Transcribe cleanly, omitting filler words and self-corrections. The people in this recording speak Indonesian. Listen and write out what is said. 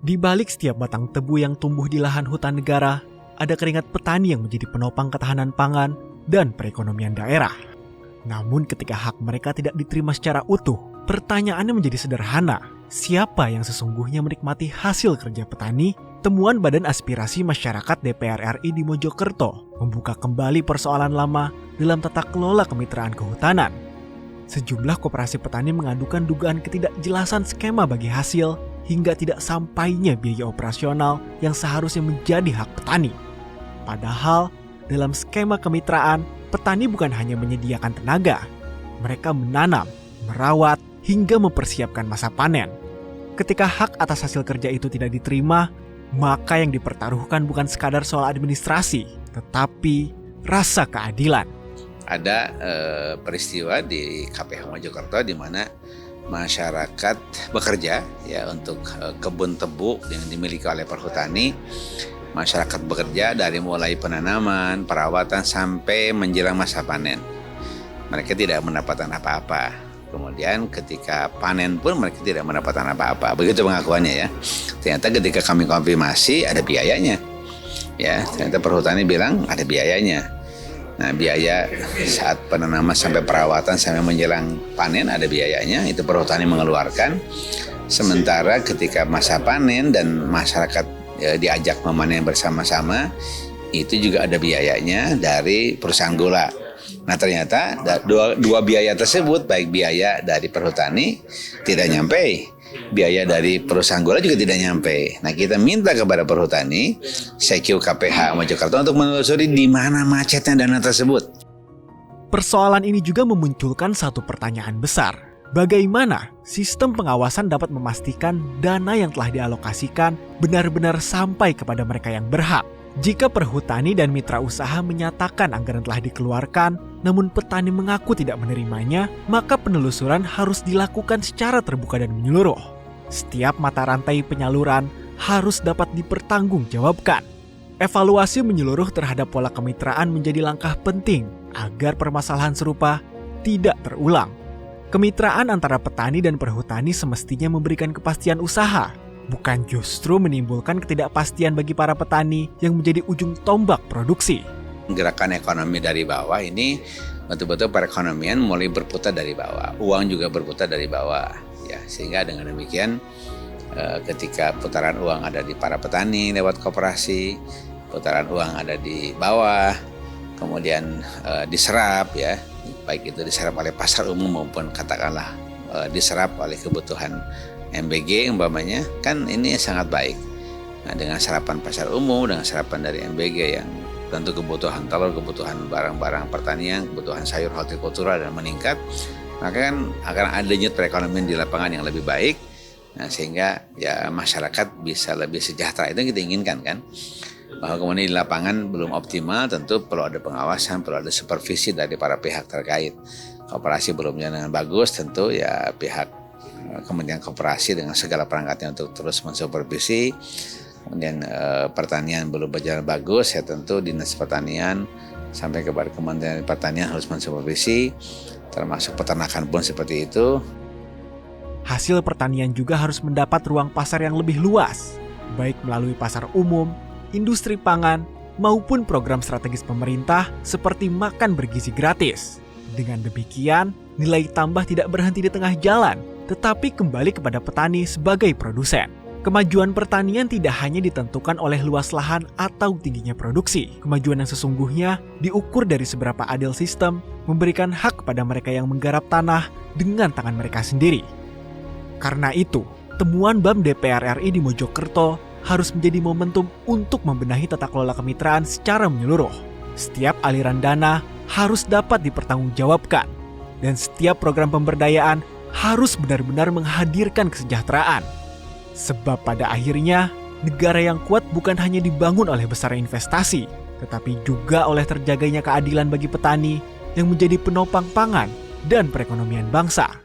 Di balik setiap batang tebu yang tumbuh di lahan hutan negara, ada keringat petani yang menjadi penopang ketahanan pangan dan perekonomian daerah. Namun ketika hak mereka tidak diterima secara utuh, pertanyaannya menjadi sederhana. Siapa yang sesungguhnya menikmati hasil kerja petani? Temuan Badan Aspirasi Masyarakat DPR RI di Mojokerto membuka kembali persoalan lama dalam tata kelola kemitraan kehutanan. Sejumlah koperasi petani mengadukan dugaan ketidakjelasan skema bagi hasil hingga tidak sampainya biaya operasional yang seharusnya menjadi hak petani. Padahal, dalam skema kemitraan, petani bukan hanya menyediakan tenaga, mereka menanam, merawat, hingga mempersiapkan masa panen. Ketika hak atas hasil kerja itu tidak diterima, maka yang dipertaruhkan bukan sekadar soal administrasi, tetapi rasa keadilan. Ada peristiwa di KPH Mojokerto di mana masyarakat bekerja ya untuk kebun tebu yang dimiliki oleh perhutani. Masyarakat bekerja dari mulai penanaman, perawatan sampai menjelang masa panen. Mereka tidak mendapatkan apa-apa. Kemudian ketika panen pun mereka tidak mendapatkan apa-apa. Begitu pengakuannya ya. Ternyata ketika kami konfirmasi ada biayanya. Ya, ternyata perhutani bilang ada biayanya. Nah, biaya saat penanaman sampai perawatan sampai menjelang panen ada biayanya, itu perhutani mengeluarkan. Sementara ketika masa panen dan masyarakat diajak memanen bersama-sama, itu juga ada biayanya dari perusahaan gula. Nah, ternyata dua biaya tersebut, baik biaya dari perhutani tidak nyampe, biaya dari perusahaan gula juga tidak nyampe. Nah, kita minta kepada perhutani, CQ KPH Mojokerto untuk menelusuri di mana macetnya dana tersebut. Persoalan ini juga memunculkan satu pertanyaan besar. Bagaimana sistem pengawasan dapat memastikan dana yang telah dialokasikan benar-benar sampai kepada mereka yang berhak? Jika perhutani dan mitra usaha menyatakan anggaran telah dikeluarkan, namun petani mengaku tidak menerimanya, maka penelusuran harus dilakukan secara terbuka dan menyeluruh. Setiap mata rantai penyaluran harus dapat dipertanggungjawabkan. Evaluasi menyeluruh terhadap pola kemitraan menjadi langkah penting agar permasalahan serupa tidak terulang. Kemitraan antara petani dan perhutani semestinya memberikan kepastian usaha, bukan justru menimbulkan ketidakpastian bagi para petani yang menjadi ujung tombak produksi. Gerakan ekonomi dari bawah ini betul-betul perekonomian mulai berputar dari bawah. Uang juga berputar dari bawah. Ya, sehingga dengan demikian ketika putaran uang ada di para petani lewat koperasi, putaran uang ada di bawah, kemudian diserap ya, baik itu diserap oleh pasar umum maupun katakanlah diserap oleh kebutuhan MBG umpamanya, kan ini sangat baik. Nah, dengan serapan pasar umum, dengan serapan dari MBG yang tentu kebutuhan telur, kebutuhan barang-barang pertanian, kebutuhan sayur hortikultura dan meningkat, maka kan akan ada denyut perekonomian di lapangan yang lebih baik. Nah, sehingga ya masyarakat bisa lebih sejahtera, itu yang kita inginkan kan. Bahwa kemudian di lapangan belum optimal, tentu perlu ada pengawasan, perlu ada supervisi dari para pihak terkait. Koperasi belum jalan dengan bagus, tentu ya pihak Kementerian Koperasi dengan segala perangkatnya untuk terus mensupervisi. Kemudian pertanian belum berjalan bagus, ya tentu Dinas Pertanian sampai kepada Kementerian Pertanian harus mensupervisi, termasuk peternakan pun seperti itu. Hasil pertanian juga harus mendapat ruang pasar yang lebih luas, baik melalui pasar umum, industri pangan, maupun program strategis pemerintah seperti makan bergizi gratis. Dengan demikian, nilai tambah tidak berhenti di tengah jalan, tetapi kembali kepada petani sebagai produsen. Kemajuan pertanian tidak hanya ditentukan oleh luas lahan atau tingginya produksi. Kemajuan yang sesungguhnya diukur dari seberapa adil sistem memberikan hak kepada mereka yang menggarap tanah dengan tangan mereka sendiri. Karena itu, temuan BAM DPR RI di Mojokerto harus menjadi momentum untuk membenahi tata kelola kemitraan secara menyeluruh. Setiap aliran dana harus dapat dipertanggungjawabkan, dan setiap program pemberdayaan harus benar-benar menghadirkan kesejahteraan. Sebab pada akhirnya, negara yang kuat bukan hanya dibangun oleh besar investasi, tetapi juga oleh terjaganya keadilan bagi petani yang menjadi penopang pangan dan perekonomian bangsa.